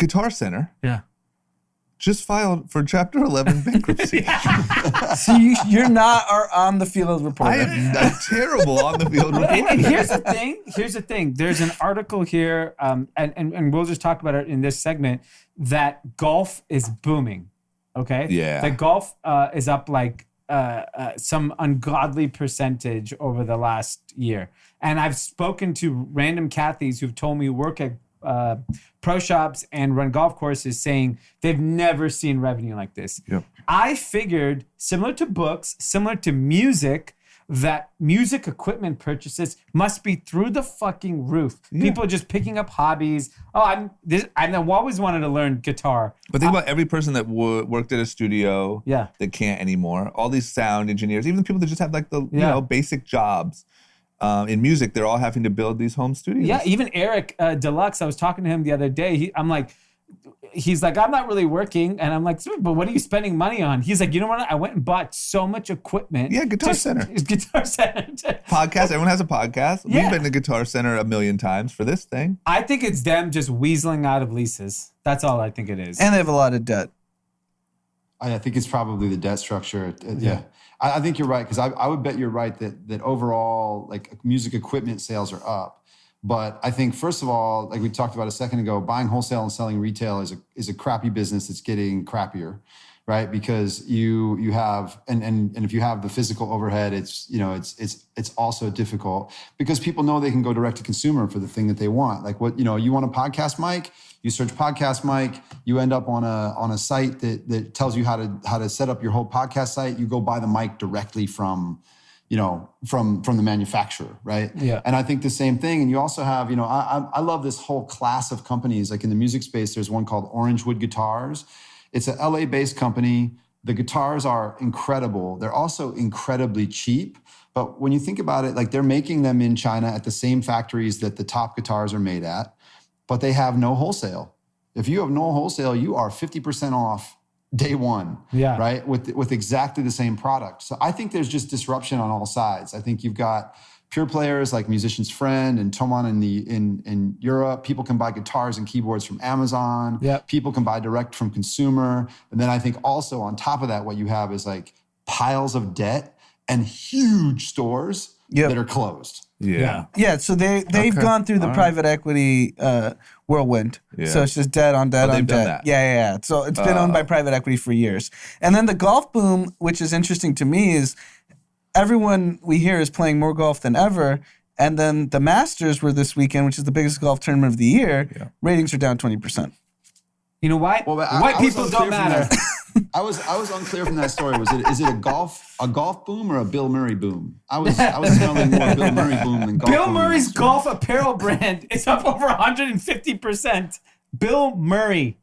Guitar Center. Yeah. Just filed for Chapter 11 bankruptcy. So you're not our on the field reporter. I am terrible on the field reporter. And here's the thing. There's an article here, and we'll just talk about it in this segment, that golf is booming. Okay? Yeah. The golf is up like some ungodly percentage over the last year. And I've spoken to random Cathys who've told me work at pro shops and run golf courses saying they've never seen revenue like this. Yep. I figured, similar to books, similar to music, that music equipment purchases must be through the fucking roof. Yeah. People are just picking up hobbies. I've always wanted to learn guitar. But think about every person that worked at a studio Yeah. that can't anymore. All these sound engineers, even the people that just have like the basic jobs. In music, they're all having to build these home studios. Yeah, even Eric Deluxe, I was talking to him the other day. He's like, I'm not really working. And I'm like, but what are you spending money on? He's like, you know what? I went and bought so much equipment. Yeah, Guitar Center. Guitar Center. Podcast. Everyone has a podcast. Yeah. We've been to Guitar Center a million times for this thing. I think it's them just weaseling out of leases. That's all I think it is. And they have a lot of debt. I think it's probably the debt structure. Yeah. I think you're right, because I would bet you're right that overall, like, music equipment sales are up. But I think, first of all, like we talked about a second ago, buying wholesale and selling retail is a crappy business that's getting crappier, right? Because you have and if you have the physical overhead, it's also difficult because people know they can go direct to consumer for the thing that they want. Like you want a podcast mic, you search podcast mic, you end up on a site that tells you how to set up your whole podcast site. You go buy the mic directly from the manufacturer, right? Yeah. And I think the same thing. And you also have, I love this whole class of companies. Like in the music space, there's one called Orangewood Guitars. It's an LA-based company. The guitars are incredible. They're also incredibly cheap. But when you think about it, like they're making them in China at the same factories that the top guitars are made at, but they have no wholesale. If you have no wholesale, you are 50% off day one, right? With exactly the same product. So I think there's just disruption on all sides. I think you've got pure players like Musician's Friend and Thomann in Europe. People can buy guitars and keyboards from Amazon. Yep. People can buy direct from consumer. And then I think also on top of that, what you have is like piles of debt and huge stores that are closed. Yeah. Yeah, so they've gone through the private equity whirlwind. Yeah. So it's just debt on debt on they've done debt. that. Yeah. So it's been owned by private equity for years. And then the golf boom, which is interesting to me, is everyone we hear is playing more golf than ever. And then the Masters were this weekend, which is the biggest golf tournament of the year. Yeah. Ratings are down 20%. You know why? Well, White people don't matter. I was unclear from that story. Is it a golf boom or a Bill Murray boom? I was smelling more Bill Murray boom than golf. Bill boom Murray's golf apparel brand is up over 150%. Bill Murray.